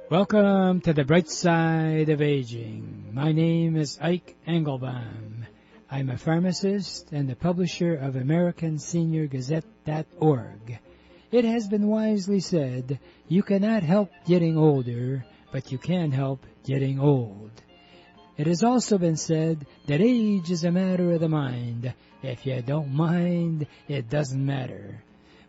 Welcome to the bright side of aging. My name is Ike Engelbaum. I'm a pharmacist and the publisher of AmericanSeniorGazette.org. It has been wisely said, you cannot help getting older, but you can help getting old. It has also been said that age is a matter of the mind. If you don't mind, it doesn't matter.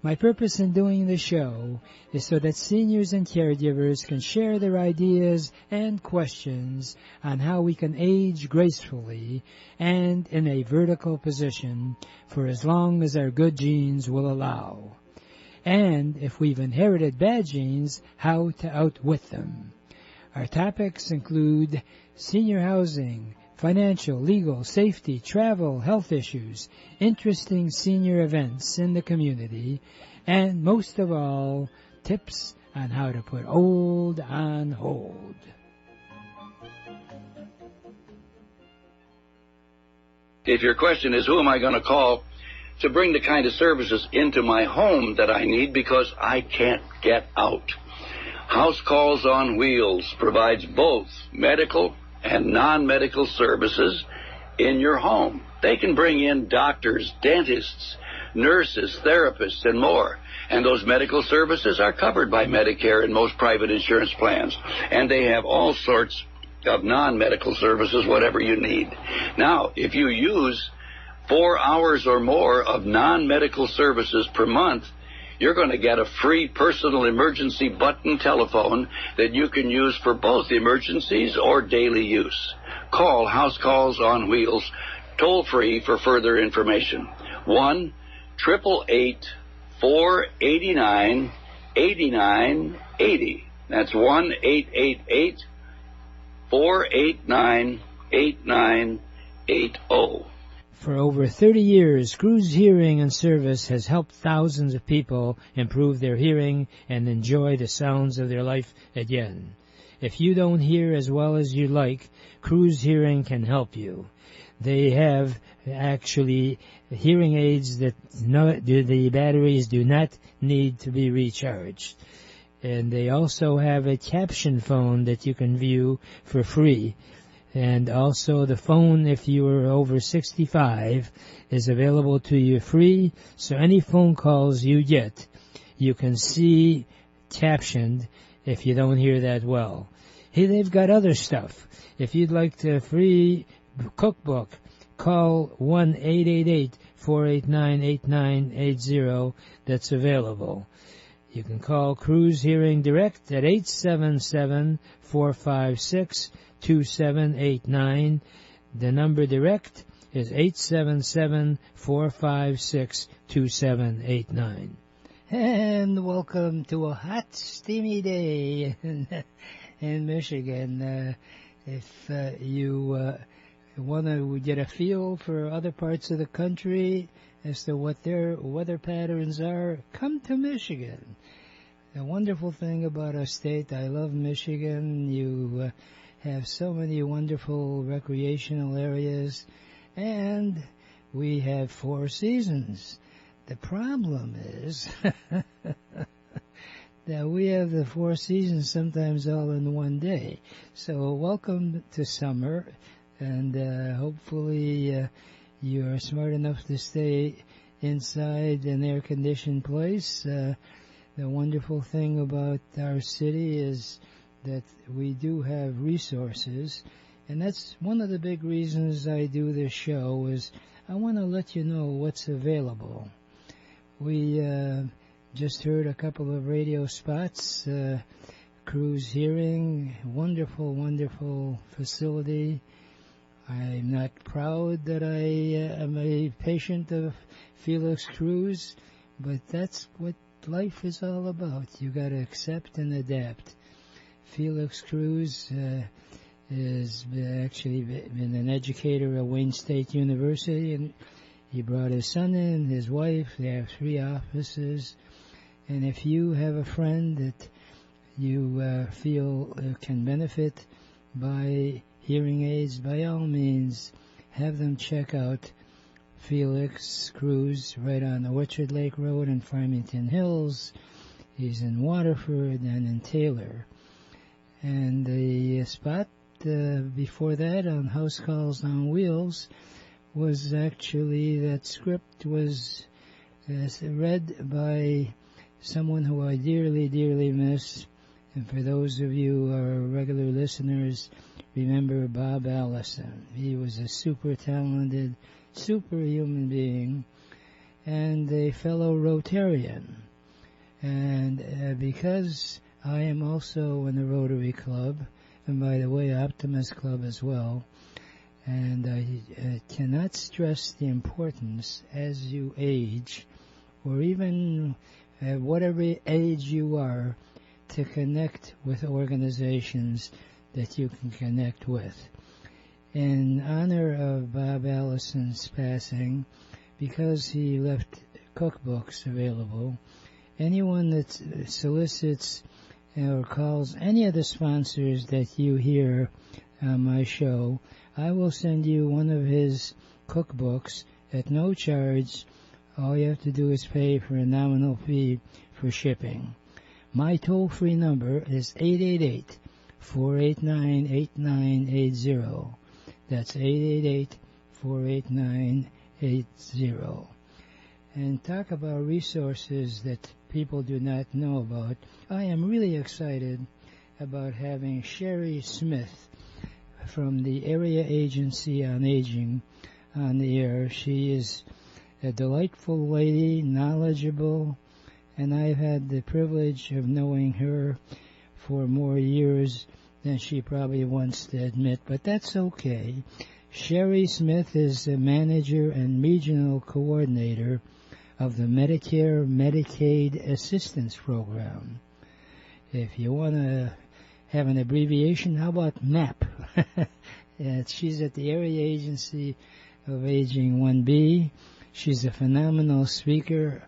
My purpose in doing this show is so that seniors and caregivers can share their ideas and questions on how we can age gracefully and in a vertical position for as long as our good genes will allow. And if we've inherited bad genes, how to outwit them. Our topics include senior housing, financial, legal, safety, travel, health issues, interesting senior events in the community, and most of all, tips on how to put old on hold. If your question is, who am I going to call to bring the kind of services into my home that I need because I can't get out? House Calls on Wheels provides both medical and non-medical services in your home. They can bring in doctors, dentists, nurses, therapists, and more. And those medical services are covered by Medicare and most private insurance plans. And they have all sorts of non-medical services, whatever you need. Now, if you use 4 hours or more of non-medical services per month, you're going to get a free personal emergency button telephone that you can use for both emergencies or daily use. Call House Calls on Wheels toll-free for further information. 1-888-489-8980. That's 1-888-489-8980. For over 30 years, Cruz Hearing and Service has helped thousands of people improve their hearing and enjoy the sounds of their life again. If you don't hear as well as you like, Cruz Hearing can help you. They have actually hearing aids that the batteries do not need to be recharged. And they also have a caption phone that you can view for free. And also the phone, if you are over 65, is available to you free. So any phone calls you get, you can see captioned if you don't hear that well. Hey, they've got other stuff. If you'd like the free cookbook, call 1-888-489-8980. That's available. You can call Cruz Hearing Direct at 877-456-2789. The number direct is 877-456-2789. And welcome to a hot, steamy day in Michigan. If you want to get a feel for other parts of the country as to what their weather patterns are, come to Michigan. The wonderful thing about our state, I love Michigan. You have so many wonderful recreational areas, and we have 4 seasons. The problem is that we have the 4 seasons sometimes all in one day. So welcome to summer, and hopefully you are smart enough to stay inside an air-conditioned place. The wonderful thing about our city is that we do have resources, and that's one of the big reasons I do this show is I want to let you know what's available. We just heard a couple of radio spots, Cruz Hearing, wonderful, wonderful facility. I'm not proud that I am a patient of Felix Cruz, but that's what life is all about. You got to accept and adapt. Felix Cruz has actually been an educator at Wayne State University, and he brought his son in, his wife. They have 3 offices. And if you have a friend that you feel can benefit by hearing aids, by all means, have them check out Felix Cruz right on Orchard Lake Road in Farmington Hills. He's in Waterford and in Taylor. And the spot before that on House Calls on Wheels was actually, that script was read by someone who I dearly, dearly miss. And for those of you who are regular listeners, remember Bob Allison. He was a super talented, superhuman being and a fellow Rotarian. And because I am also in the Rotary Club, and by the way, Optimist Club as well, and I cannot stress the importance as you age, or even at whatever age you are, to connect with organizations that you can connect with. In honor of Bob Allison's passing, because he left cookbooks available, anyone that solicits or calls any of the sponsors that you hear on my show, I will send you one of his cookbooks at no charge. All you have to do is pay for a nominal fee for shipping. My toll-free number is 888-489-8980. That's 888-489-8080. And talk about resources that people do not know about. I am really excited about having Shari Smith from the Area Agency on Aging on the air. She is a delightful lady, knowledgeable, and I've had the privilege of knowing her for more years than she probably wants to admit, but that's okay. Shari Smith is the manager and regional coordinator of the Medicare Medicaid Assistance Program. If you want to have an abbreviation, how about MAP? She's at the Area Agency of Aging 1B. She's a phenomenal speaker.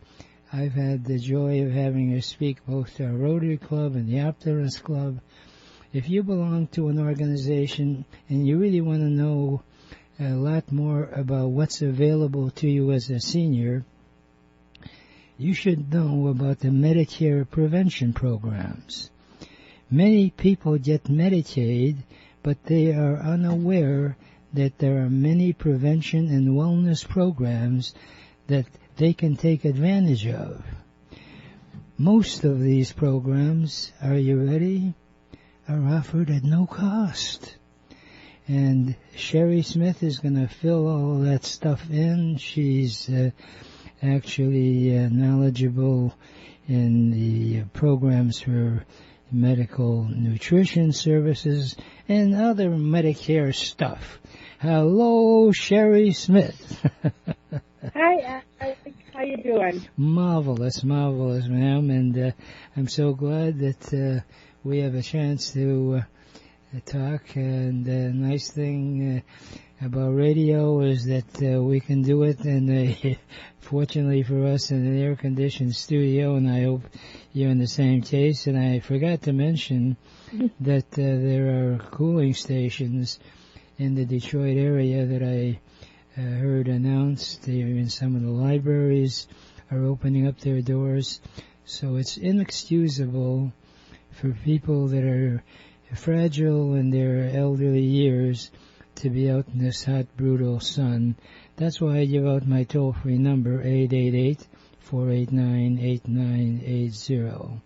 I've had the joy of having her speak both to our Rotary Club and the Optimist Club. If you belong to an organization and you really want to know a lot more about what's available to you as a senior, you should know about the Medicare prevention programs. Many people get Medicaid, but they are unaware that there are many prevention and wellness programs that they can take advantage of. Most of these programs, are you ready, are offered at no cost. And Shari Smith is going to fill all that stuff in. She's actually knowledgeable in the programs for medical nutrition services and other Medicare stuff. Hello, Shari Smith. Hi, how you doing? Marvelous, marvelous, ma'am. And I'm so glad that we have a chance to talk. And the nice thing about radio is that we can do it in fortunately for us, in an air-conditioned studio, and I hope you're in the same case. And I forgot to mention that there are cooling stations in the Detroit area that I heard announced. Even some of the libraries are opening up their doors. So it's inexcusable for people that are fragile in their elderly years to be out in this hot, brutal sun. That's why I give out my toll-free number, 888-489-8980.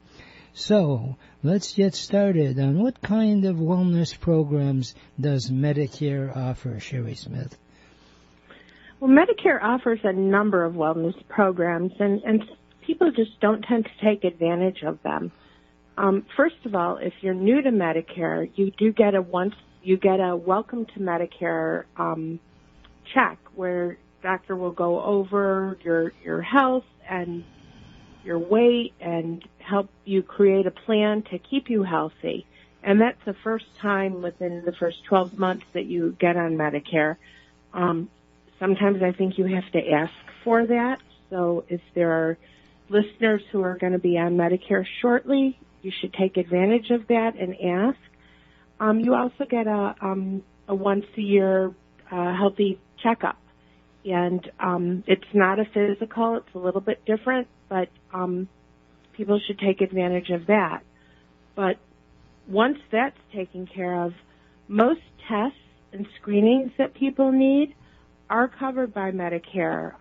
So, let's get started on what kind of wellness programs does Medicare offer, Shari Smith? Well, Medicare offers a number of wellness programs, and people just don't tend to take advantage of them. First of all, if you're new to Medicare, you get a welcome to Medicare check where doctor will go over your health and your weight and help you create a plan to keep you healthy. And that's the first time within the first 12 months that you get on Medicare. Sometimes I think you have to ask for that. So if there are listeners who are going to be on Medicare shortly, you should take advantage of that and ask. You also get a once-a-year healthy checkup. And it's not a physical. It's a little bit different, but people should take advantage of that. But once that's taken care of, most tests and screenings that people need are covered by Medicare.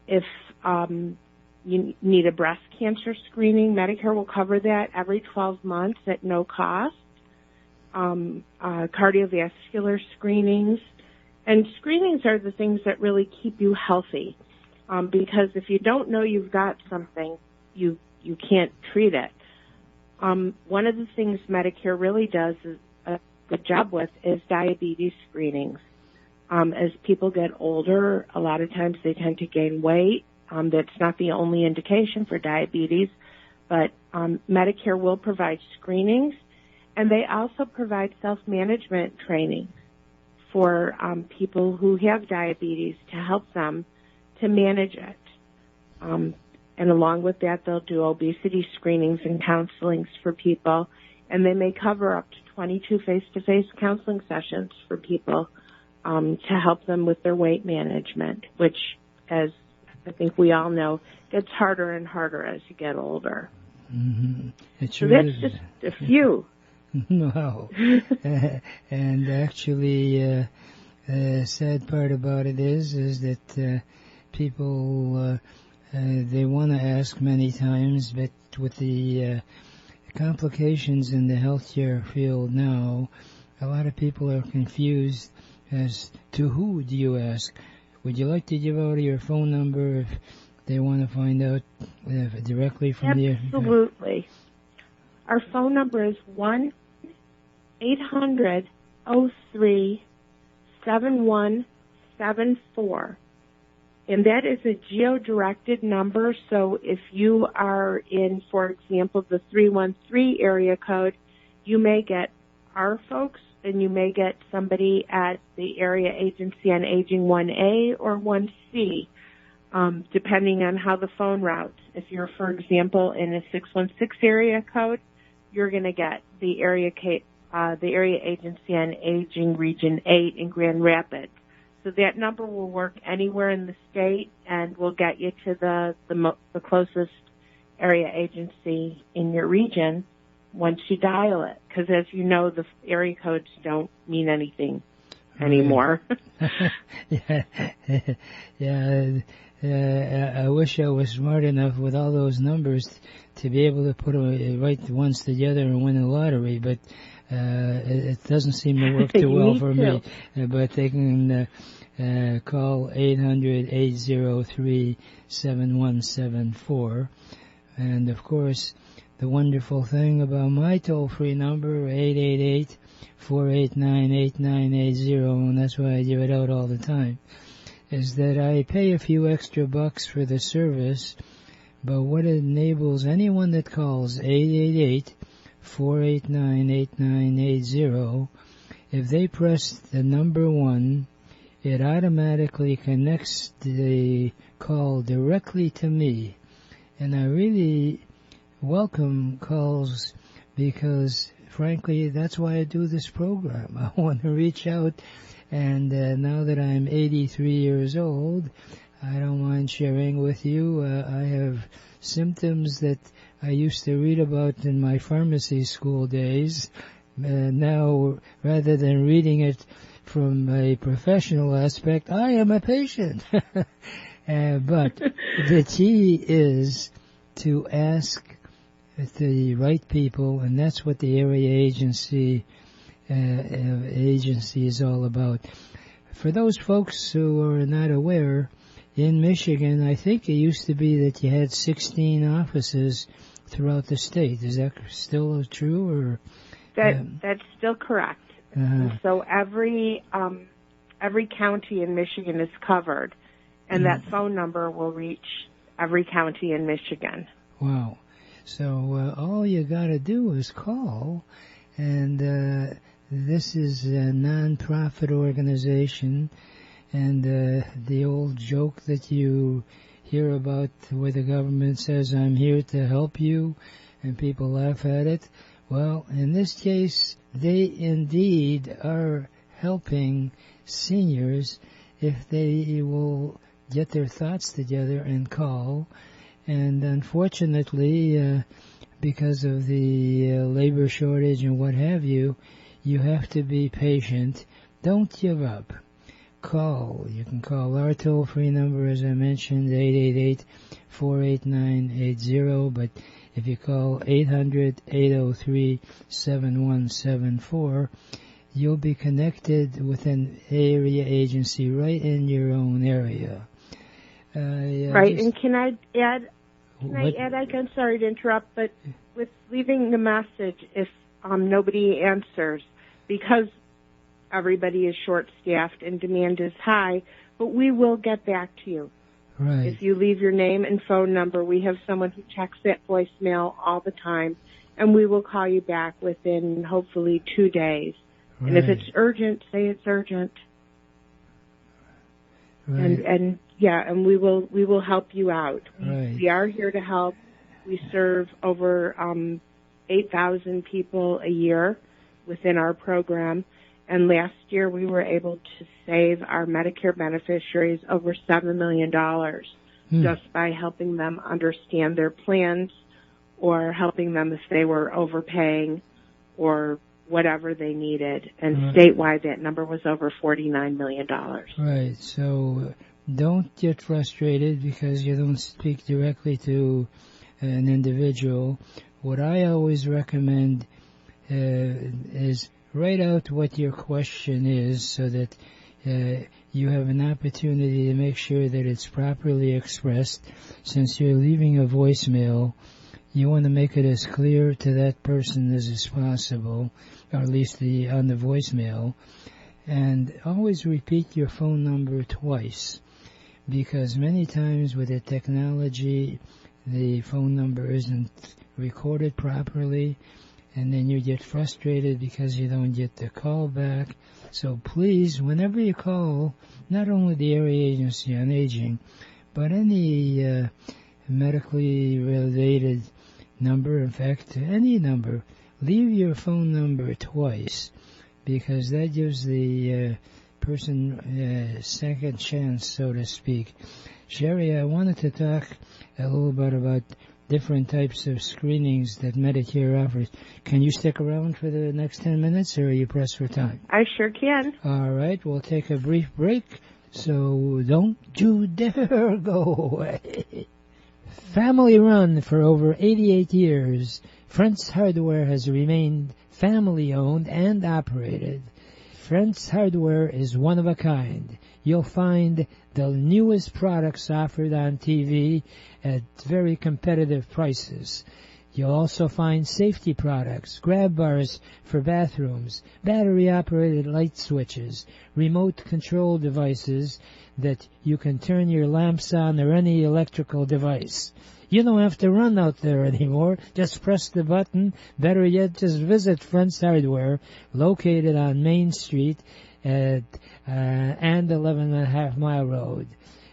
If you need a breast cancer screening, Medicare will cover that every 12 months at no cost. Cardiovascular screenings. And screenings are the things that really keep you healthy. Because if you don't know you've got something, you can't treat it. One of the things Medicare really does a good job with is diabetes screenings. As people get older, a lot of times they tend to gain weight. That's not the only indication for diabetes, but Medicare will provide screenings, and they also provide self-management training for people who have diabetes to help them to manage it. And along with that, they'll do obesity screenings and counselings for people, and they may cover up to 22 face-to-face counseling sessions for people to help them with their weight management, which, as I think we all know, gets harder and harder as you get older. Mm-hmm. So that's just a few. Wow. And actually, the sad part about it is that people, they want to ask many times, but with the complications in the healthcare field now, a lot of people are confused as to who do you ask. Would you like to give out your phone number if they want to find out directly from you? Absolutely. Our phone number is 1-800-03-7174. And that is a geo-directed number, so if you are in, for example, the 313 area code, you may get our folks, and you may get somebody at the Area Agency on Aging 1A or 1C, depending on how the phone routes. If you're, for example, in a 616 area code, you're going to get the Area Agency on Aging Region 8 in Grand Rapids. So that number will work anywhere in the state and will get you to the closest area agency in your region once you dial it. Because as you know, the area codes don't mean anything anymore. Yeah. I wish I was smart enough with all those numbers to be able to put the right ones together and win the lottery, but it doesn't seem to work too well for me. But they can call 800-803-7174. And, of course, the wonderful thing about my toll-free number, 888-489-8980, and that's why I give it out all the time, is that I pay a few extra bucks for the service, but what it enables anyone that calls 888-489-8980, if they press the number 1, it automatically connects the call directly to me. And I really welcome calls because, frankly, that's why I do this program. I want to reach out, and now that I'm 83 years old, I don't mind sharing with you. I have symptoms that I used to read about in my pharmacy school days. Now, rather than reading it from a professional aspect, I am a patient. But the key is to ask the right people, and that's what the area agency is all about. For those folks who are not aware, in Michigan, I think it used to be that you had 16 offices throughout the state. Is that still true, or? That's still correct. So every county in Michigan is covered, and that phone number will reach every county in Michigan. Wow. So all you got to do is call, and this is a non-profit organization, and the old joke that you hear about where the government says, I'm here to help you, and people laugh at it. Well, in this case, they indeed are helping seniors if they will get their thoughts together and call. And unfortunately, because of the labor shortage and what have you, you have to be patient. Don't give up. Call. You can call our toll-free number, as I mentioned, 888-489-80, but if you call 800-803-7174, you'll be connected with an area agency right in your own area. Right, and can I add, Ike, I'm sorry to interrupt, but with leaving the message, if nobody answers, because everybody is short-staffed and demand is high, but we will get back to you. Right. If you leave your name and phone number, we have someone who checks that voicemail all the time, and we will call you back within, hopefully, 2 days. Right. And if it's urgent, say it's urgent. Right. And we will help you out. Right. We are here to help. We serve over 8,000 people a year within our program. And last year we were able to save our Medicare beneficiaries over $7 million just by helping them understand their plans or helping them if they were overpaying or whatever they needed. And statewide that number was over $49 million. Right. So don't get frustrated because you don't speak directly to an individual. What I always recommend is write out what your question is so that you have an opportunity to make sure that it's properly expressed. Since you're leaving a voicemail, you want to make it as clear to that person as is possible, or at least on the voicemail. And always repeat your phone number twice, because many times with the technology, the phone number isn't recorded properly, and then you get frustrated because you don't get the call back. So please, whenever you call, not only the Area Agency on Aging, but any medically related number, in fact, any number, leave your phone number twice, because that gives the person a second chance, so to speak. Shari, I wanted to talk a little bit about different types of screenings that Medicare offers. Can you stick around for the next 10 minutes, or are you pressed for time? I sure can. All right, we'll take a brief break, so don't you dare go away. Family run for over 88 years, Friends Hardware has remained family-owned and operated. Friends Hardware is one of a kind. You'll find the newest products offered on TV at very competitive prices. You'll also find safety products, grab bars for bathrooms, battery-operated light switches, remote control devices that you can turn your lamps on or any electrical device. You don't have to run out there anymore. Just press the button. Better yet, just visit Friends Hardware, located on Main Street and 11.5 Mile Road.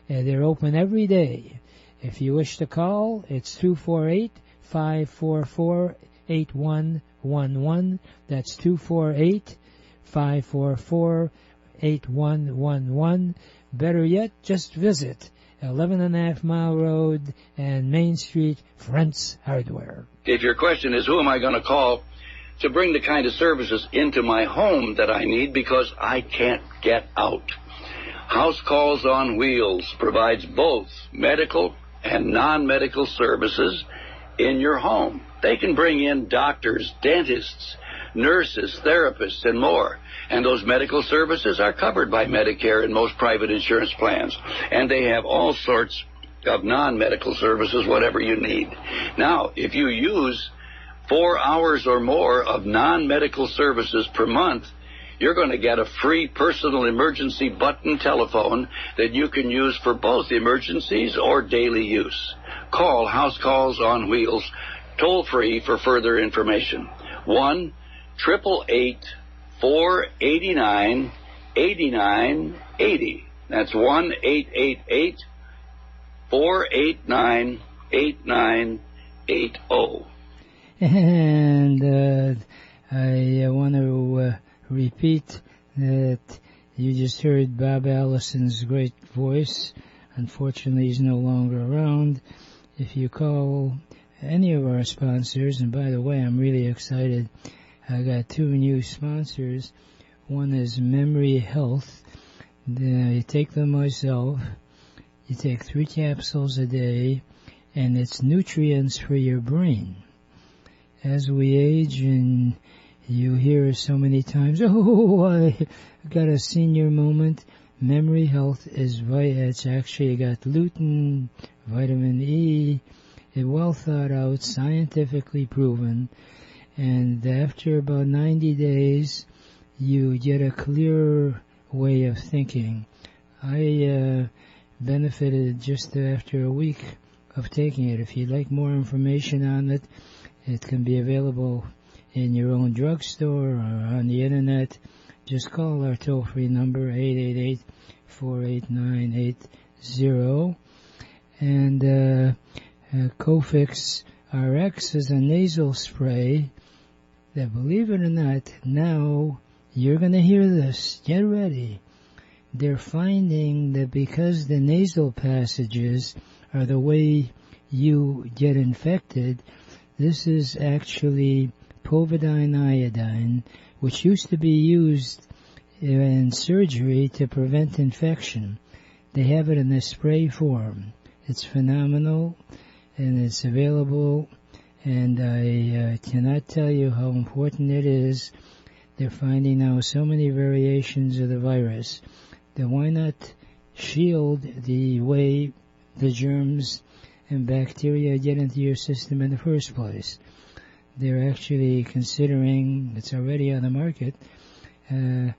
They're open every day. If you wish to call, it's 248-544-8111. That's 248-544-8111. Better yet, just visit 11.5 Mile Road and Main Street, Friends Hardware. If your question is, who am I going to call to bring the kind of services into my home that I need because I can't get out? House Calls on Wheels provides both medical and non-medical services in your home. They can bring in doctors, dentists, nurses, therapists, and more. And those medical services are covered by Medicare and most private insurance plans. And they have all sorts of non-medical services, whatever you need. Now, if you use 4 hours or more of non-medical services per month, you're going to get a free personal emergency button telephone that you can use for both emergencies or daily use. Call House Calls on Wheels toll-free for further information. 1-888-489-8980. That's 1-888-489-8980. And I want to repeat that you just heard Bob Allison's great voice. Unfortunately, he's no longer around. If you call any of our sponsors. And by the way, I'm really excited. I got 2 new sponsors. One is Memory Health. I take them myself. You take 3 capsules a day, and it's nutrients for your brain. As we age, and you hear so many times, oh, I got a senior moment. Memory Health it's actually got lutein, vitamin E, well thought out, scientifically proven, and after about 90 days, you get a clearer way of thinking. I benefited just after a week of taking it. If you'd like more information on it, it can be available in your own drugstore or on the internet. Just call our toll-free number, 888-489-80. And Cofix RX is a nasal spray that, believe it or not, now you're going to hear this. Get ready. They're finding that because the nasal passages are the way you get infected, this is actually povidone iodine, which used to be used in surgery to prevent infection. They have it in a spray form. It's phenomenal, and it's available, and I cannot tell you how important it is. They're finding now so many variations of the virus that why not shield the way the germs and bacteria get into your system in the first place. They're actually considering, it's already on the market, for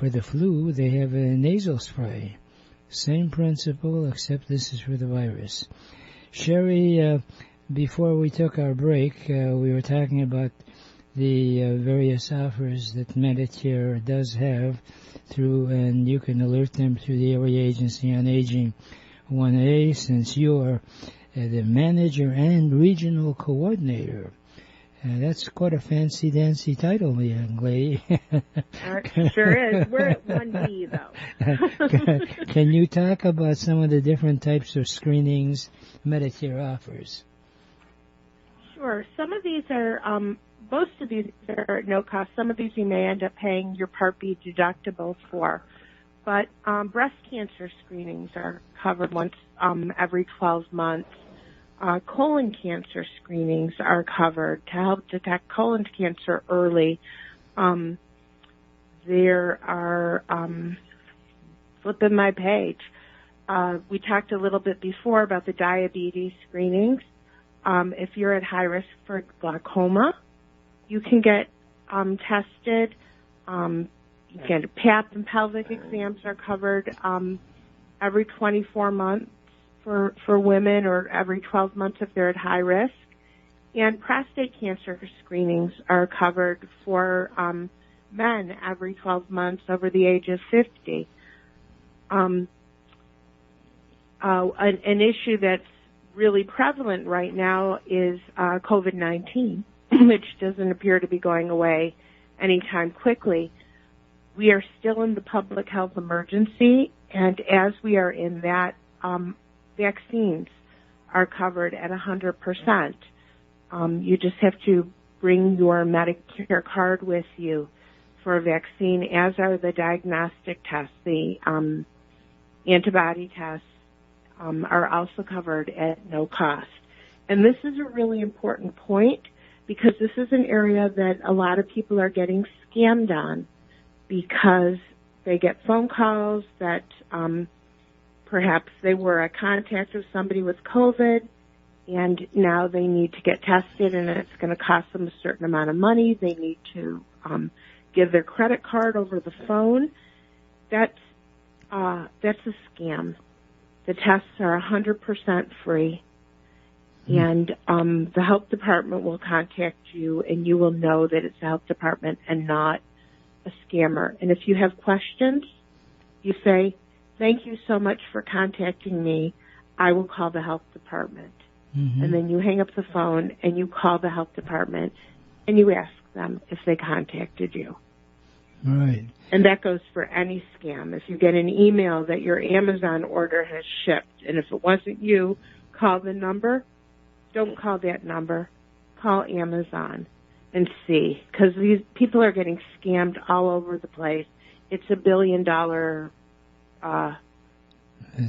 the flu, they have a nasal spray. Same principle, except this is for the virus. Shari, before we took our break, we were talking about the various offers that Medicare does have through, and you can alert them through the Area Agency on Aging 1A, since you are the manager and regional coordinator. That's quite a fancy-dancy title, young lady. Sure is. We're at 1B, though. Can you talk about some of the different types of screenings Medicare offers? Sure. Some of these are, most of these are at no cost. Some of these you may end up paying your Part B deductible for. But breast cancer screenings are covered once every 12 months. Colon cancer screenings are covered to help detect colon cancer early. There are, flipping my page, we talked a little bit before about the diabetes screenings. If you're at high risk for glaucoma, you can get tested. You get pap and pelvic exams are covered every 24 months for women, or every 12 months if they're at high risk. And prostate cancer screenings are covered for men every 12 months over the age of 50. An issue that's really prevalent right now is COVID-19, which doesn't appear to be going away anytime quickly. We are still in the public health emergency, and as we are in that, vaccines are covered at 100%. You just have to bring your Medicare card with you for a vaccine, as are the diagnostic tests. The antibody tests are also covered at no cost. And this is a really important point, because this is an area that a lot of people are getting scammed on, because they get phone calls that perhaps they were a contact of somebody with COVID, and now they need to get tested, and it's going to cost them a certain amount of money. They need to give their credit card over the phone. That's a scam. The tests are 100% free, and the health department will contact you, and you will know that it's the health department and not a scammer. And if you have questions, you say, "Thank you so much for contacting me. I will call the health department." Mm-hmm. And then you hang up the phone and you call the health department and you ask them if they contacted you. Right. And that goes for any scam. If you get an email that your Amazon order has shipped, and if it wasn't you, call the number don't call that number. Call Amazon and see, because these people are getting scammed all over the place. It's $1 billion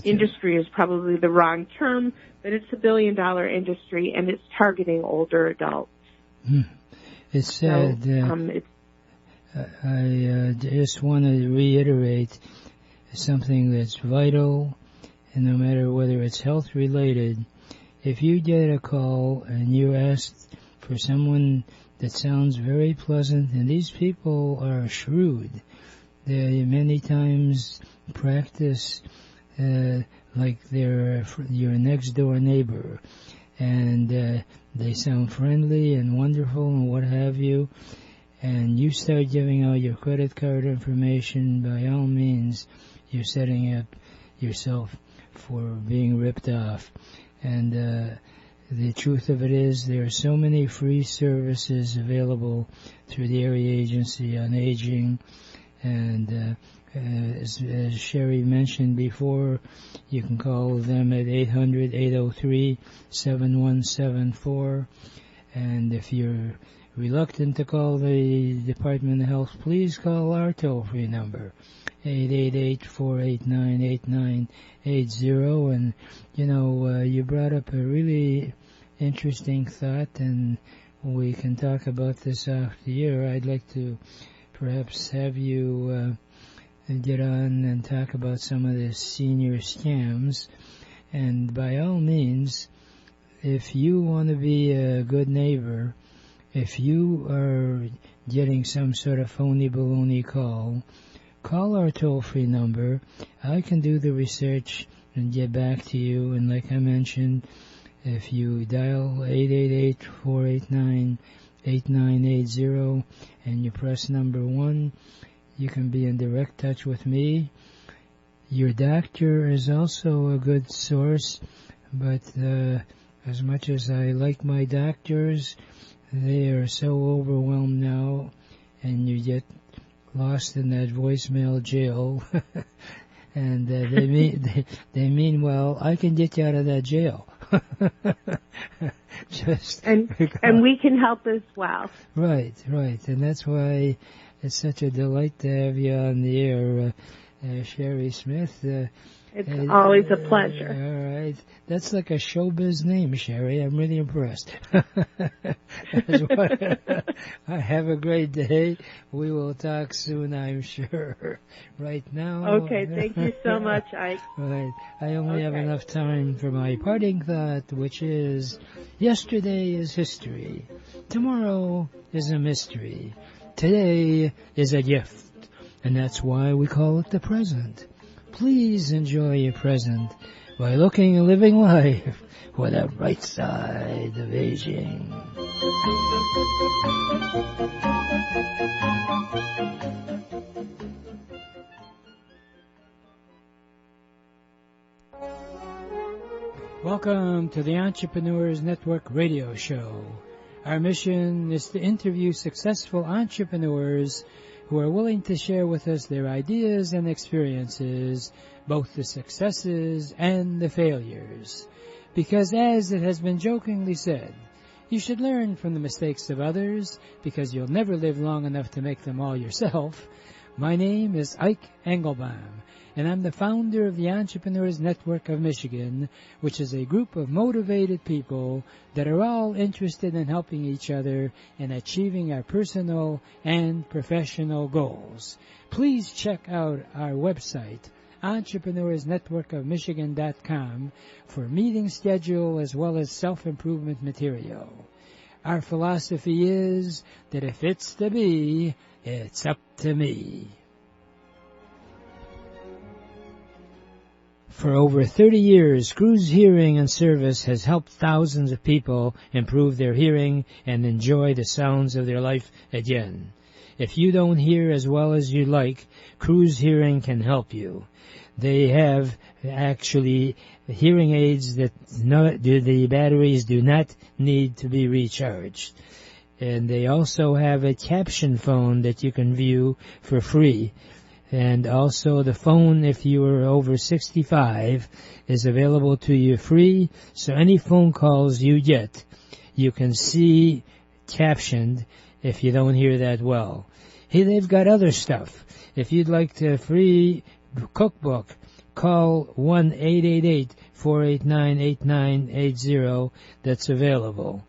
industry is probably the wrong term, but it's $1 billion industry, and it's targeting older adults. It's sad. I just want to reiterate something that's vital, and no matter whether it's health related, if you get a call and you're asked for someone that sounds very pleasant, and these people are shrewd, they many times practice like they're your next door neighbor, and they sound friendly and wonderful and what have you, and you start giving out your credit card information, by all means you're setting up yourself for being ripped off. And the truth of it is there are so many free services available through the Area Agency on Aging, and as Shari mentioned before, you can call them at 800-803-7174, and if you're reluctant to call the Department of Health, please call our toll-free number, 888-489-8980. And, you brought up a really interesting thought, and we can talk about this off the air. I'd like to perhaps have you get on and talk about some of the senior scams. And by all means, if you want to be a good neighbor, if you are getting some sort of phony baloney call our toll-free number. I can do the research and get back to you. And like I mentioned, if you dial 888-489-8980 and you press number 1, you can be in direct touch with me. Your doctor is also a good source, but as much as I like my doctors, they are so overwhelmed now, and you get lost in that voicemail jail. And they mean well. I can get you out of that jail. And we can help as well. Right, and that's why it's such a delight to have you on the air, Shari Smith. It's always a pleasure. All right. That's like a showbiz name, Shari. I'm really impressed. Have a great day. We will talk soon, I'm sure. Right now. Okay, thank you so much, Ike. Right. I only have enough time for my parting thought, which is, yesterday is history. Tomorrow is a mystery. Today is a gift. And that's why we call it the present. Please enjoy your present by looking and living life with the right side of aging. Welcome to the Entrepreneurs Network radio show. Our mission is to interview successful entrepreneurs who are willing to share with us their ideas and experiences, both the successes and the failures. Because as it has been jokingly said, you should learn from the mistakes of others, because you'll never live long enough to make them all yourself. My name is Ike Engelbaum, and I'm the founder of the Entrepreneurs Network of Michigan, which is a group of motivated people that are all interested in helping each other in achieving our personal and professional goals. Please check out our website, EntrepreneursNetworkofMichigan.com, for meeting schedule as well as self-improvement material. Our philosophy is that if it's to be, it's up to me. For over 30 years, Cruz Hearing and Service has helped thousands of people improve their hearing and enjoy the sounds of their life again. If you don't hear as well as you like, Cruz Hearing can help you. They have actually hearing aids that the batteries do not need to be recharged. And they also have a caption phone that you can view for free. And also the phone, if you are over 65, is available to you free. So any phone calls you get, you can see captioned if you don't hear that well. Hey, they've got other stuff. If you'd like a free cookbook, call 1-888-489-8980. That's available.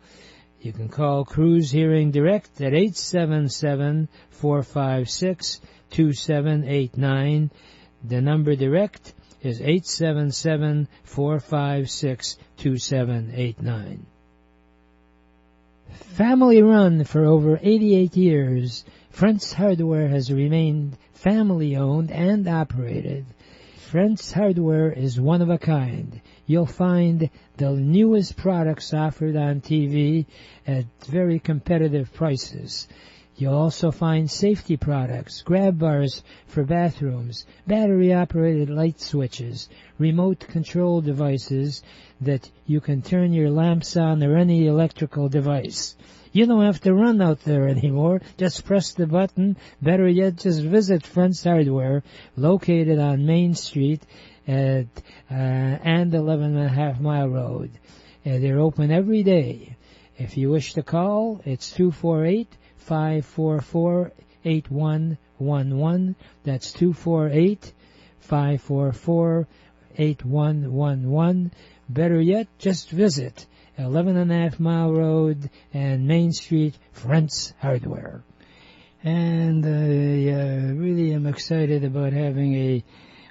You can call Cruise Hearing Direct at 877-456-2789. The number direct is 877-456-2789. Family run for over 88 years, Friends Hardware has remained family-owned and operated. Friends Hardware is one of a kind. You'll find the newest products offered on TV at very competitive prices. You'll also find safety products, grab bars for bathrooms, battery-operated light switches, remote control devices that you can turn your lamps on or any electrical device. You don't have to run out there anymore. Just press the button. Better yet, just visit Friends Hardware, located on Main Street and 11.5 Mile Road. They're open every day. If you wish to call, it's 248-544-8111. That's 248-544-8111. Better yet, just visit 11.5 Mile Road and Main Street, Friends Hardware. And really am excited about having a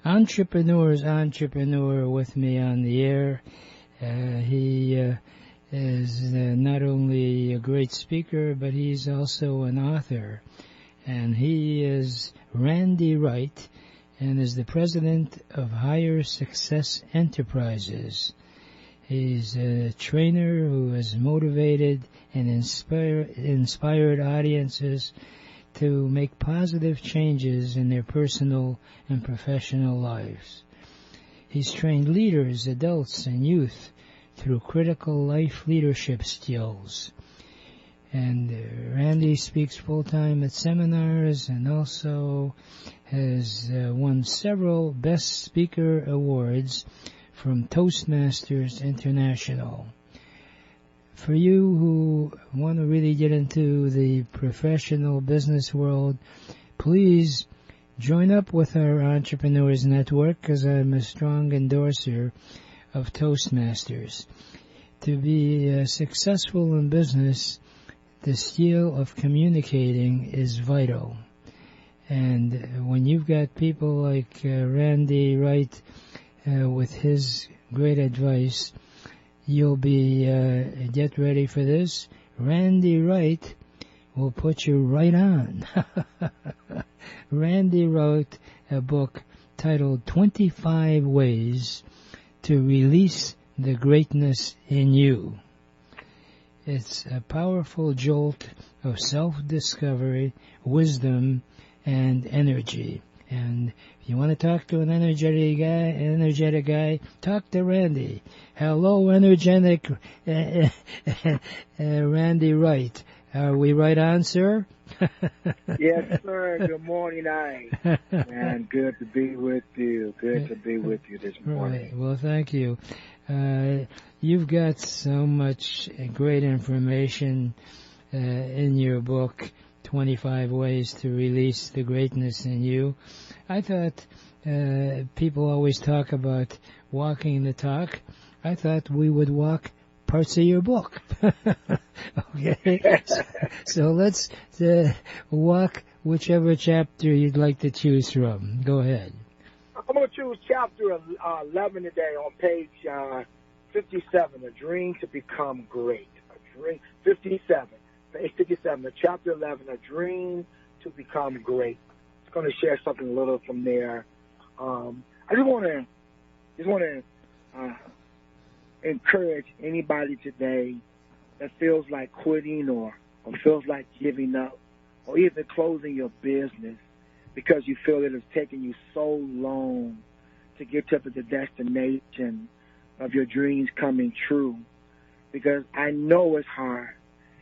entrepreneur with me on the air. He is not only a great speaker, but he's also an author. And he is Randy Wright and is the president of Higher Success Enterprises. He's a trainer who has motivated and inspired audiences to make positive changes in their personal and professional lives. He's trained leaders, adults, and youth through critical life leadership skills. And Randy speaks full-time at seminars and also has won several Best Speaker Awards from Toastmasters International. For you who want to really get into the professional business world, please join up with our Entrepreneurs Network, because I'm a strong endorser of Toastmasters. To be successful in business, the skill of communicating is vital. And when you've got people like Randy Wright with his great advice, you'll be, get ready for this, Randy Wright will put you right on. Randy wrote a book titled 25 Ways to Release the Greatness in You. It's a powerful jolt of self-discovery, wisdom, and energy. And if you want to talk to an energetic guy, talk to Randy. Hello, energetic Randy Wright. Are we right on, sir? Yes, sir. Good morning, Ike. And good to be with you. Good to be with you this morning. Right. Well, thank you. You've got so much great information in your book, 25 Ways to Release the Greatness in You. I thought people always talk about walking the talk. I thought we would walk parts of your book. Okay, so let's walk whichever chapter you'd like to choose from. Go ahead. I'm going to choose chapter 11 today on page 57, A Dream to Become Great. A dream, 57, page 57, chapter 11, A Dream to Become Great. I'm going to share something a little from there. I just want to encourage anybody today that feels like quitting or feels like giving up or even closing your business because you feel that it's taken you so long to get to the destination of your dreams coming true. Because I know it's hard,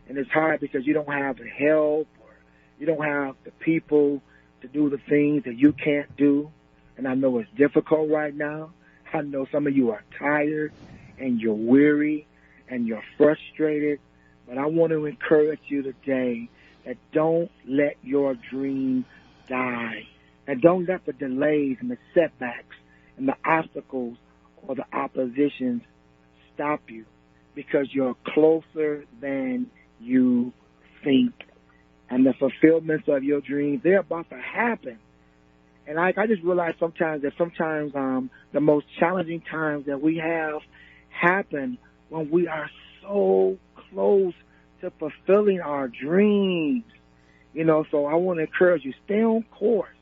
and it's hard because you don't have the help or you don't have the people to do the things that you can't do. And I know it's difficult right now. I know some of you are tired and you're weary and you're frustrated. But I want to encourage you today that don't let your dream die. And don't let the delays and the setbacks and the obstacles or the oppositions stop you, because you're closer than you think. And the fulfillments of your dreams, they're about to happen. And I just realize sometimes the most challenging times that we have happen when we are so close to fulfilling our dreams. You know, so I want to encourage you, stay on course,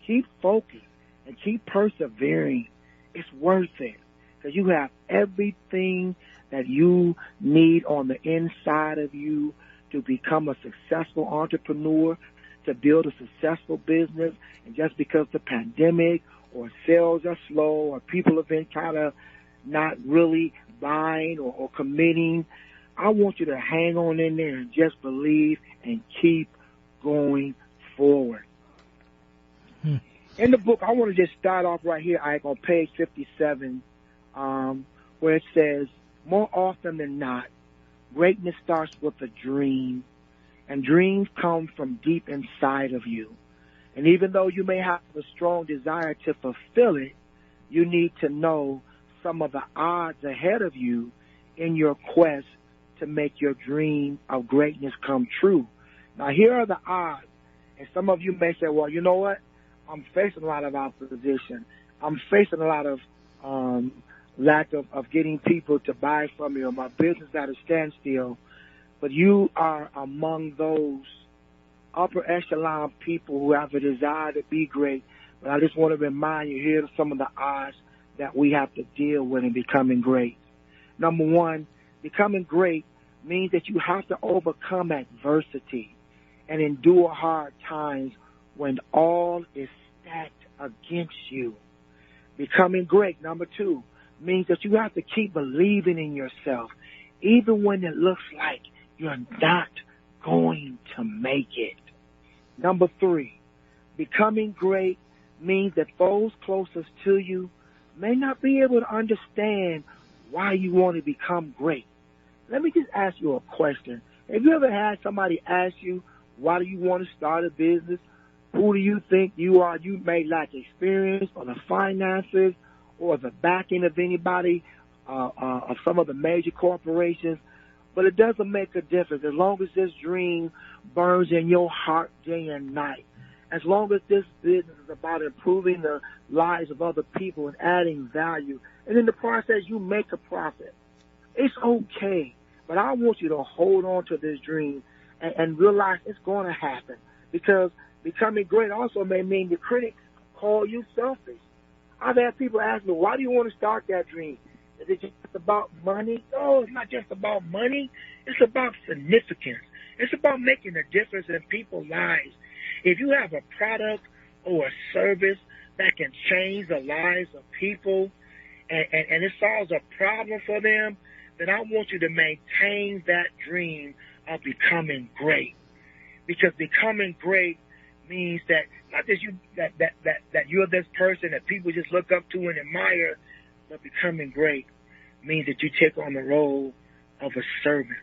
keep focused, and keep persevering. It's worth it, because you have everything that you need on the inside of you to become a successful entrepreneur, to build a successful business. And just because the pandemic or sales are slow or people have been kind of not really buying or committing, I want you to hang on in there and just believe and keep going forward. In the book, I want to just start off right here, Ike, on page 57, where it says, more often than not, greatness starts with a dream, and dreams come from deep inside of you. And even though you may have a strong desire to fulfill it, you need to know some of the odds ahead of you in your quest to make your dream of greatness come true. Now, here are the odds. And some of you may say, well, you know what? I'm facing a lot of opposition. I'm facing a lot of lack of getting people to buy from me, or my business at a standstill. But you are among those upper echelon people who have a desire to be great. But I just want to remind you, here are some of the odds that we have to deal with in becoming great. Number one, becoming great means that you have to overcome adversity and endure hard times when all is stacked against you. Becoming great, number two, means that you have to keep believing in yourself, even when it looks like you're not going to make it. Number three, becoming great means that those closest to you may not be able to understand why you want to become great. Let me just ask you a question. Have you ever had somebody ask you, why do you want to start a business? Who do you think you are? You may lack experience or the finances or the backing of anybody, of some of the major corporations. But it doesn't make a difference as long as this dream burns in your heart day and night. As long as this business is about improving the lives of other people and adding value, and in the process you make a profit, it's okay. But I want you to hold on to this dream and realize it's going to happen, because becoming great also may mean the critics call you selfish. I've had people ask me, why do you want to start that dream? Is it just about money? No, it's not just about money. It's about significance. It's about making a difference in people's lives. If you have a product or a service that can change the lives of people and it solves a problem for them, then I want you to maintain that dream of becoming great. Because becoming great means that not just you that you're this person that people just look up to and admire, but becoming great means that you take on the role of a servant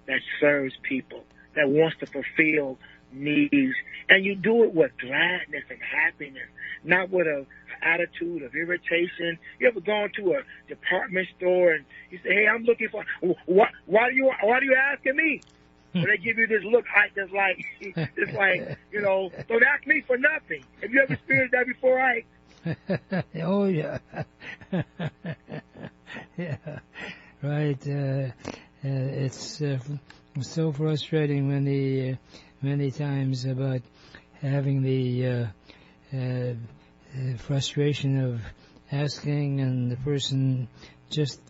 that serves people, that wants to fulfill needs, and you do it with gladness and happiness, not with an attitude of irritation. You ever gone to a department store and you say, "Hey, I'm looking for why are you asking me?" So they give you this look, it's like, you know, don't ask me for nothing. Have you ever experienced that before, Ike? Oh, yeah. Yeah, right. It's so frustrating many times about having the frustration of asking, and the person just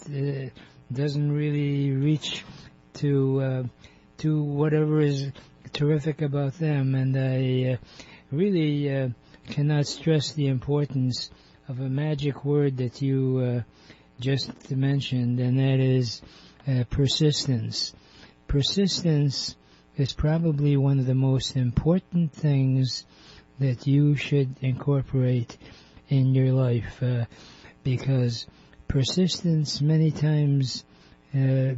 doesn't really reach to whatever is terrific about them. And I really cannot stress the importance of a magic word that you just mentioned, and that is persistence. Persistence is probably one of the most important things that you should incorporate in your life, because persistence many times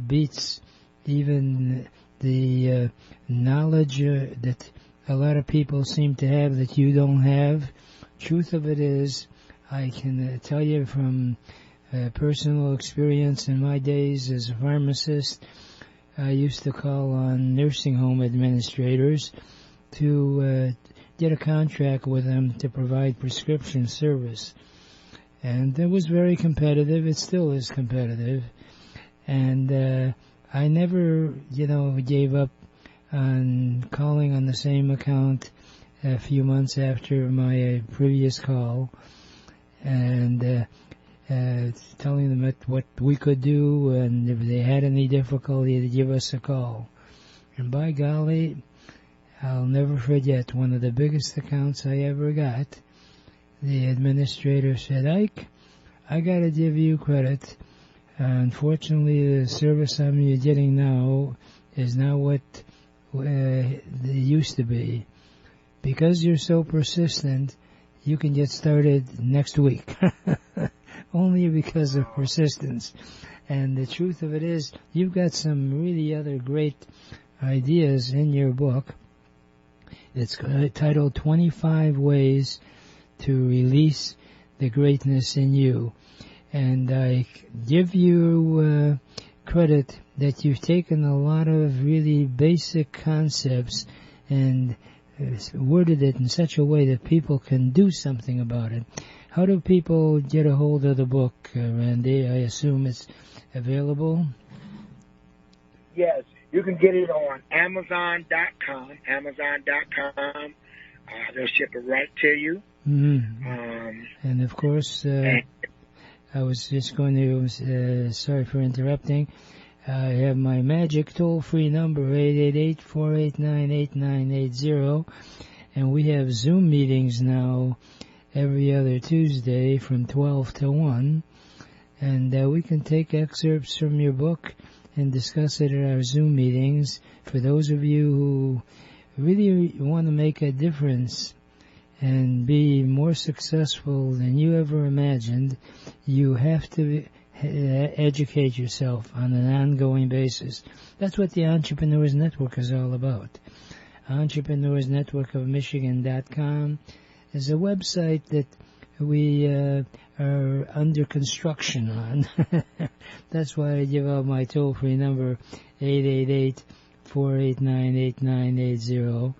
beats even the knowledge that a lot of people seem to have that you don't have. Truth of it is, I can tell you from personal experience in my days as a pharmacist, I used to call on nursing home administrators to get a contract with them to provide prescription service. And it was very competitive. It still is competitive. And I never, gave up on calling on the same account a few months after my previous call and telling them what we could do, and if they had any difficulty to give us a call. And by golly, I'll never forget one of the biggest accounts I ever got. The administrator said, "Ike, I got to give you credit. Unfortunately, the service I'm getting now is not what it used to be. Because you're so persistent, you can get started next week." Only because of persistence. And the truth of it is, you've got some really other great ideas in your book. It's titled 25 Ways to Release the Greatness in You. And I give you credit that you've taken a lot of really basic concepts and worded it in such a way that people can do something about it. How do people get a hold of the book, Randy? I assume it's available? Yes, you can get it on Amazon.com. They'll ship it right to you. Mm-hmm. And of course, I was just going to, sorry for interrupting, I have my magic toll-free number, 888-489-8980, and we have Zoom meetings now every other Tuesday from 12 to 1, and we can take excerpts from your book and discuss it at our Zoom meetings. For those of you who really want to make a difference and be more successful than you ever imagined, you have to educate yourself on an ongoing basis. That's what the Entrepreneurs Network is all about. EntrepreneursNetworkofMichigan.com is a website that we are under construction on. That's why I give out my toll-free number, 888-489-8980,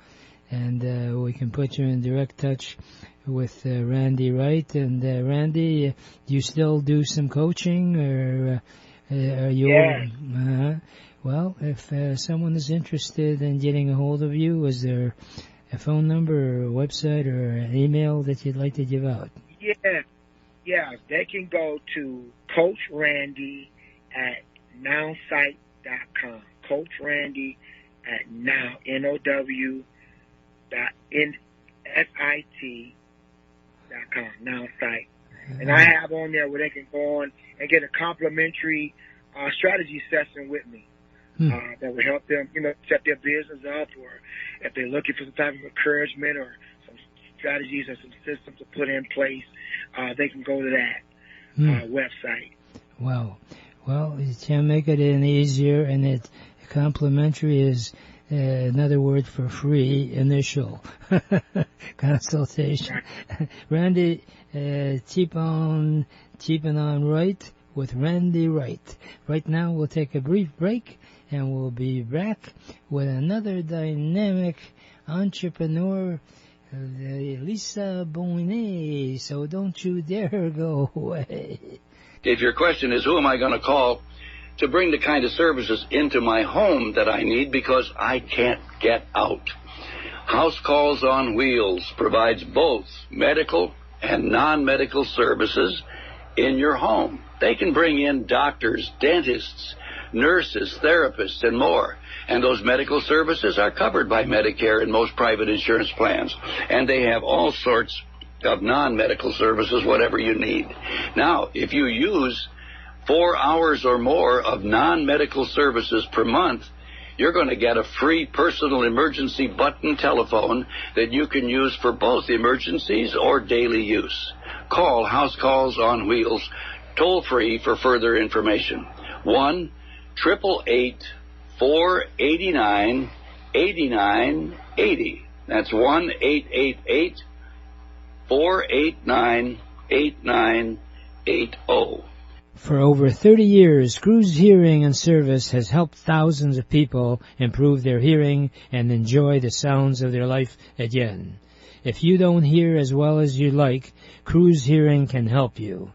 and we can put you in direct touch with Randy Wright. And Randy, do you still do some coaching, or are you? Yeah. Well, if someone is interested in getting a hold of you, is there a phone number or a website or an email that you'd like to give out? Yeah, they can go to Coach Randy at nowsite.com. Coach Randy at NowSite.com. Nowsite. And I have on there where they can go on and get a complimentary strategy session with me. That will help them, set their business up, or if they're looking for some type of encouragement or some strategies or some systems to put in place, they can go to that website. Wow. Well, you can't make it any easier, and it complimentary is another word for free initial consultation. Right. Randy, keep on keeping on right with Randy Wright. Right now, we'll take a brief break, and we'll be back with another dynamic entrepreneur, Lisa Boinais. So don't you dare go away. If your question is, who am I going to call to bring the kind of services into my home that I need because I can't get out? House Calls on Wheels provides both medical and non-medical services in your home. They can bring in doctors, dentists, nurses, therapists, and more. And those medical services are covered by Medicare and most private insurance plans. And they have all sorts of non-medical services, whatever you need. Now, if you use 4 hours or more of non-medical services per month, you're going to get a free personal emergency button telephone that you can use for both emergencies or daily use. Call House Calls on Wheels toll-free for further information. 1-888-489-8980. That's 1-888-489-8980. For over 30 years, Cruz Hearing and Service has helped thousands of people improve their hearing and enjoy the sounds of their life again. If you don't hear as well as you like, Cruz Hearing can help you.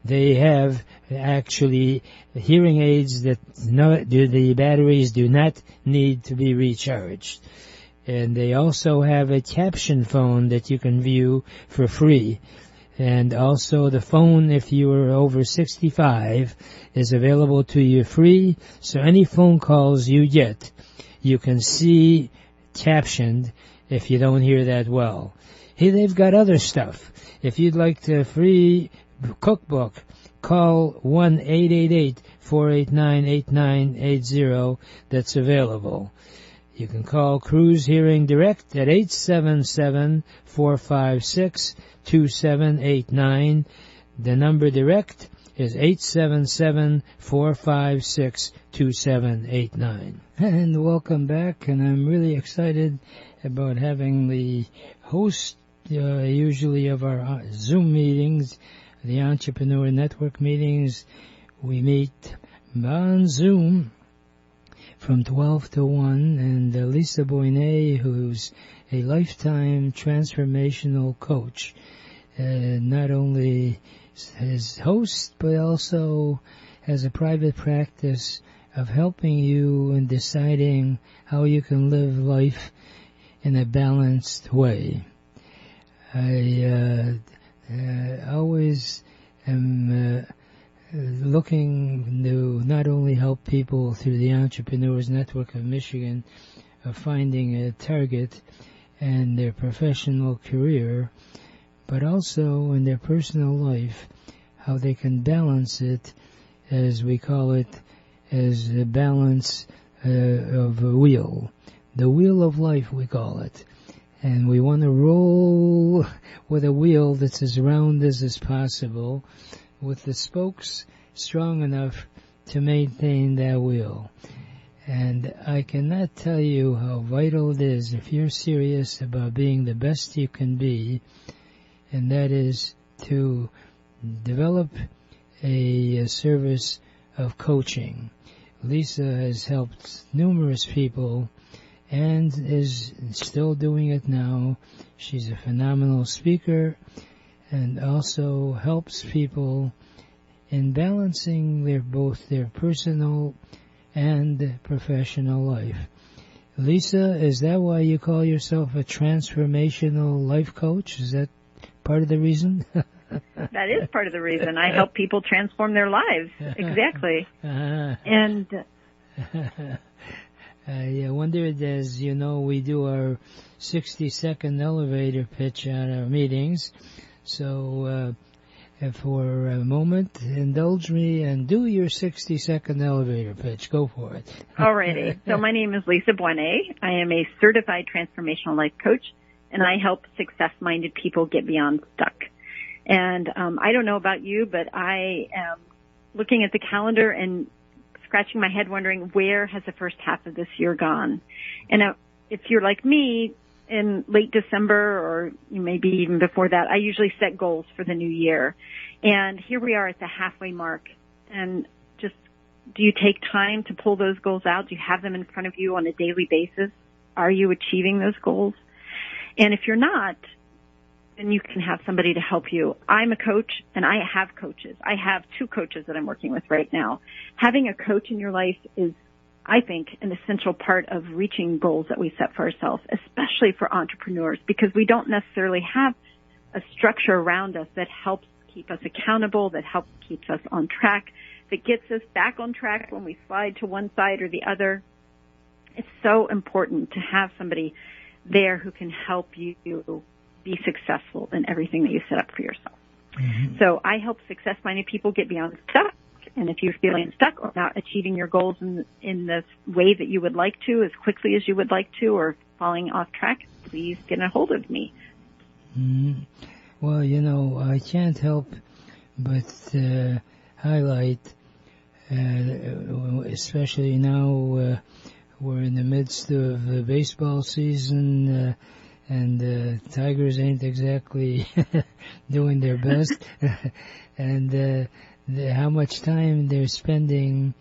They have actually hearing aids that the batteries do not need to be recharged. And they also have a caption phone that you can view for free. And also the phone, if you are over 65, is available to you free. So any phone calls you get, you can see captioned if you don't hear that well. Hey, they've got other stuff. If you'd like the free cookbook, call 1-888-489-8980. That's available. You can call Cruz Hearing Direct at 877-456-2789. The number direct is 877-456-2789. And welcome back, and I'm really excited about having the host usually of our Zoom meetings, the Entrepreneur Network meetings. We meet on Zoom from 12 to 1, and Lisa Boinais, who's a lifetime transformational coach, not only as host, but also has a private practice of helping you in deciding how you can live life in a balanced way. I always am looking to not only help people through the Entrepreneurs Network of Michigan of finding a target and their professional career, but also in their personal life, how they can balance it, as we call it, as a balance of a wheel. The wheel of life, we call it. And we want to roll with a wheel that's as round as possible, with the spokes strong enough to maintain that wheel. And I cannot tell you how vital it is if you're serious about being the best you can be, and that is to develop a service of coaching. Lisa has helped numerous people and is still doing it now. She's a phenomenal speaker and also helps people in balancing both their personal and professional life. Lisa, is that why you call yourself a transformational life coach? Is that part of the reason? That is part of the reason. I help people transform their lives. Exactly. And I wondered, as you know, we do our 60-second elevator pitch at our meetings. So for a moment, indulge me and do your 60-second elevator pitch. Go for it. Alrighty. So my name is Lisa Boinais. I am a certified transformational life coach, and I help success-minded people get beyond stuck. And I don't know about you, but I am looking at the calendar and scratching my head wondering, where has the first half of this year gone? And if you're like me, in late December or maybe even before that, I usually set goals for the new year. And here we are at the halfway mark. And just, do you take time to pull those goals out? Do you have them in front of you on a daily basis? Are you achieving those goals? And if you're not, then you can have somebody to help you. I'm a coach, and I have coaches. I have 2 coaches that I'm working with right now. Having a coach in your life is, I think, an essential part of reaching goals that we set for ourselves, especially for entrepreneurs, because we don't necessarily have a structure around us that helps keep us accountable, that helps keeps us on track, that gets us back on track when we slide to one side or the other. It's so important to have somebody there who can help you be successful in everything that you set up for yourself. Mm-hmm. So I help success-minded people get beyond stuck, And if you're feeling stuck or not achieving your goals in the way that you would like to, as quickly as you would like to, or falling off track, please get a hold of me. Mm-hmm. Well, I can't help but highlight, especially now we're in the midst of the baseball season, and Tigers ain't exactly doing their best, and how much time they're spending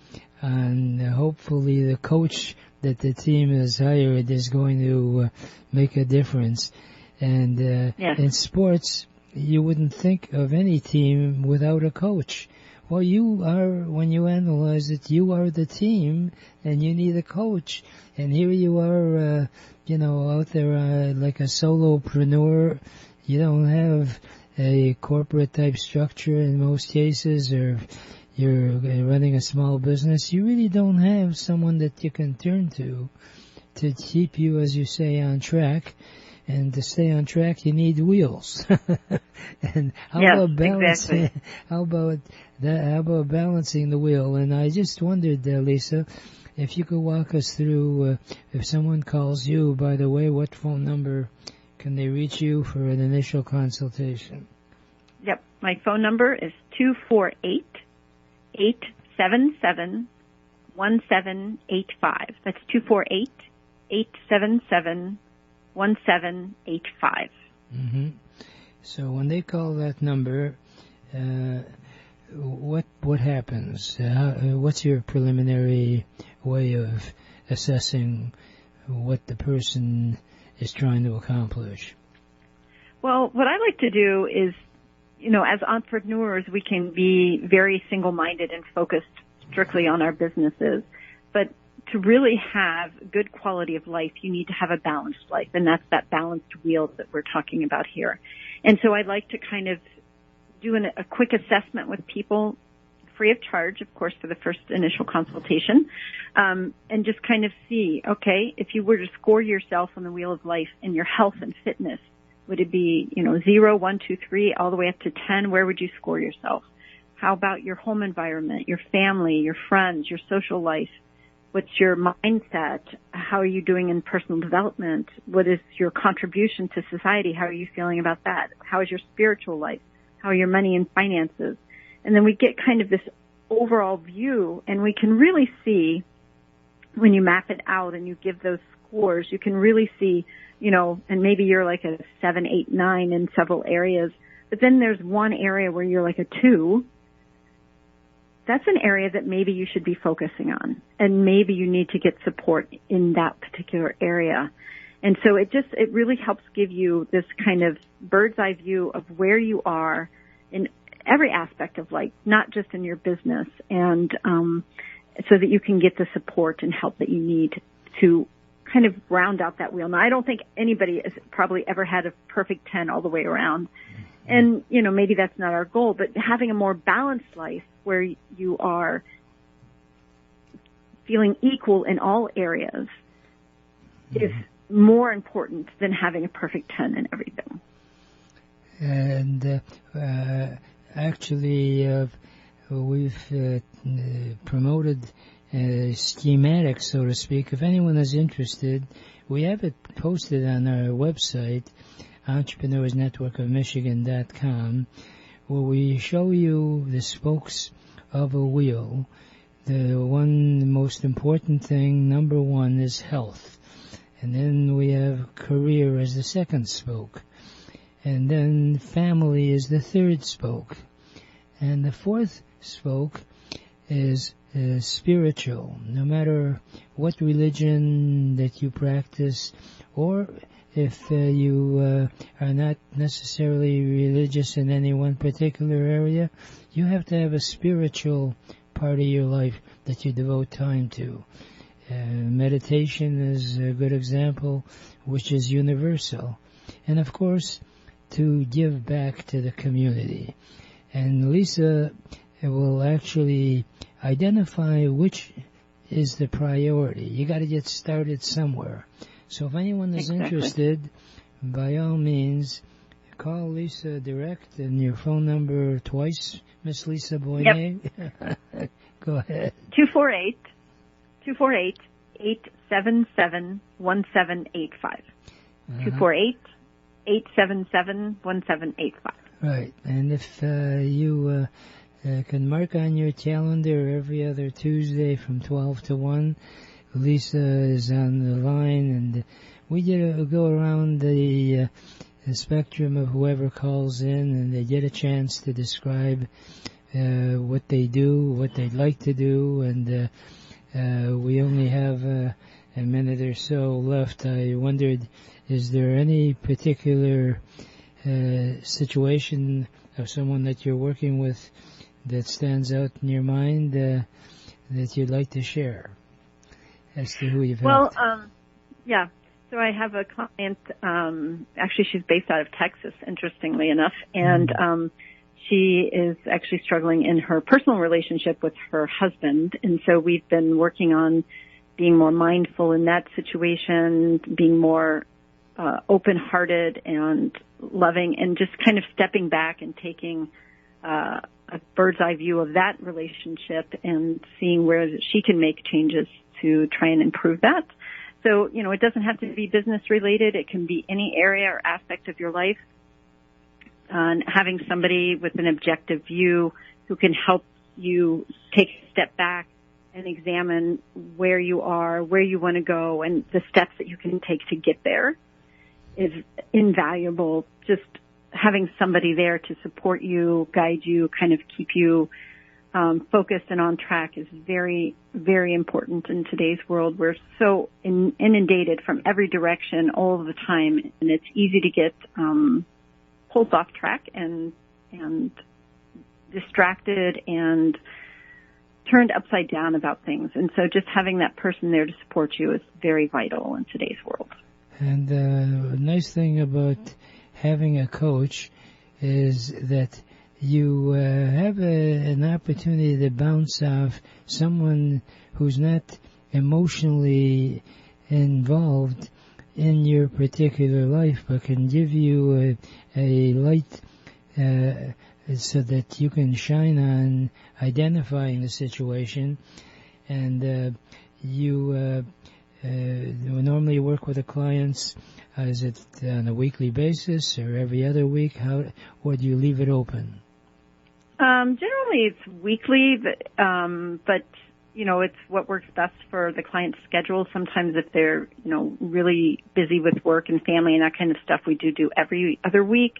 on hopefully the coach that the team has hired is going to make a difference. And in sports, you wouldn't think of any team without a coach. Well, you are, when you analyze it, you are the team, and you need a coach. And here you are, out there like a solopreneur. You don't have a corporate-type structure in most cases, or you're running a small business. You really don't have someone that you can turn to keep you, as you say, on track. And to stay on track, you need wheels. And about balancing? Exactly. How about balancing the wheel? And I just wondered, Lisa, if you could walk us through. If someone calls you, by the way, what phone number can they reach you for an initial consultation? Yep, my phone number is 248-877-1785. That's 248-877-1785. Mm-hmm. So when they call that number, what happens? What's your preliminary way of assessing what the person is trying to accomplish? Well, what I like to do is, as entrepreneurs, we can be very single-minded and focused strictly on our businesses, but to really have good quality of life, you need to have a balanced life, and that's that balanced wheel that we're talking about here. And so I'd like to kind of do a quick assessment with people, free of charge, of course, for the first initial consultation, and just kind of see, okay, if you were to score yourself on the wheel of life in your health and fitness, would it be, 0, 1, 2, 3, all the way up to 10? Where would you score yourself? How about your home environment, your family, your friends, your social life? What's your mindset? How are you doing in personal development? What is your contribution to society? How are you feeling about that? How is your spiritual life? How are your money and finances? And then we get kind of this overall view, and we can really see, when you map it out and you give those scores, you can really see, and maybe you're like a 7, 8, 9 in several areas, but then there's one area where you're like a 2. That's an area that maybe you should be focusing on, and maybe you need to get support in that particular area. And so it really helps give you this kind of bird's eye view of where you are in every aspect of life, not just in your business, and so that you can get the support and help that you need to kind of round out that wheel. Now, I don't think anybody has probably ever had a perfect 10 all the way around. And, maybe that's not our goal, but having a more balanced life where you are feeling equal in all areas is more important than having a perfect 10 in everything. And actually, we've promoted schematics, so to speak. If anyone is interested, we have it posted on our website, EntrepreneurSNetworkOfMichigan.com, where we show you the spokes of a wheel. The most important thing, number 1, is health. And then we have career as the second spoke. And then family is the third spoke. And the fourth spoke is spiritual. No matter what religion that you practice, or if you are not necessarily religious in any one particular area, you have to have a spiritual part of your life that you devote time to. Meditation is a good example, which is universal. And of course, to give back to the community. And Lisa will actually identify which is the priority. You got to get started somewhere. So if anyone is interested, by all means, call Lisa direct, and your phone number twice, Miss Lisa Boinais. Yep. Go ahead. 248-877-1785. 248-877-1785. Right. And if you can mark on your calendar every other Tuesday from 12 to 1, Lisa is on the line, and we go around the spectrum of whoever calls in, and they get a chance to describe what they do, what they'd like to do, and we only have a minute or so left. I wondered, is there any particular situation of someone that you're working with that stands out in your mind that you'd like to share as to who you've helped? Well, yeah. So I have a client, actually she's based out of Texas, interestingly enough, and she is actually struggling in her personal relationship with her husband, and so we've been working on being more mindful in that situation, being more open-hearted and loving, and just kind of stepping back and taking a bird's eye view of that relationship and seeing where she can make changes to try and improve that. So, you know, it doesn't have to be business related. It can be any area or aspect of your life. And having somebody with an objective view who can help you take a step back and examine where you are, where you want to go, and the steps that you can take to get there is invaluable. Just having somebody there to support you, guide you, kind of keep you focused and on track is very, very important in today's world. We're so inundated from every direction all the time, and it's easy to get pulled off track and distracted and turned upside down about things. And so just having that person there to support you is very vital in today's world. And the nice thing about having a coach is that you have an opportunity to bounce off someone who's not emotionally involved in your particular life, but can give you a light so that you can shine on identifying the situation. And you normally work with the clients. Is it on a weekly basis or every other week? Or do you leave it open? Generally it's weekly, but you know, it's what works best for the client's schedule. Sometimes if they're, you know, really busy with work and family and that kind of stuff, we do every other week.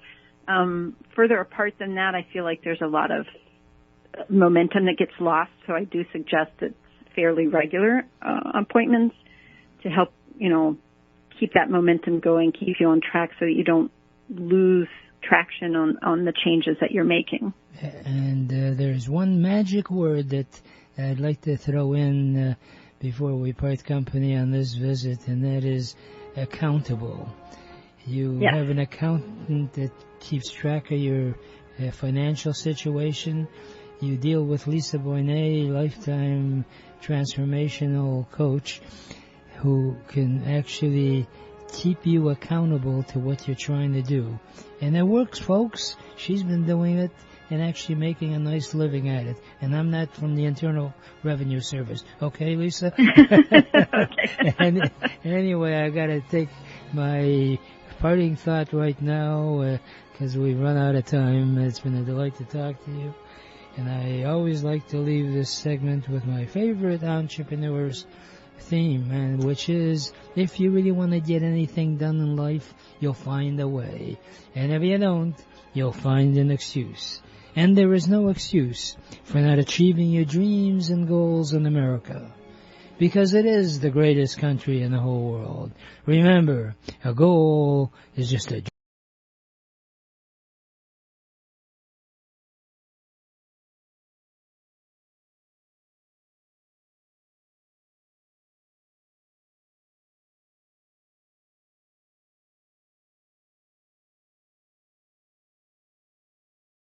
Further apart than that, I feel like there's a lot of momentum that gets lost, so I do suggest it's fairly regular appointments to help, you know, keep that momentum going, keep you on track so that you don't lose traction on the changes that you're making. And there's one magic word that I'd like to throw in before we part company on this visit, and that is accountable. You have an accountant that keeps track of your financial situation. You deal with Lisa Boinais, lifetime transformational coach, who can actually keep you accountable to what you're trying to do. And it works, folks. She's been doing it and actually making a nice living at it. And I'm not from the Internal Revenue Service. Okay, Lisa? Okay. And anyway, I got to take my parting thought right now because we've run out of time. It's been a delight to talk to you. And I always like to leave this segment with my favorite entrepreneur's theme, and which is, if you really want to get anything done in life, you'll find a way. And if you don't, you'll find an excuse. And there is no excuse for not achieving your dreams and goals in America, because it is the greatest country in the whole world. Remember, a goal is just a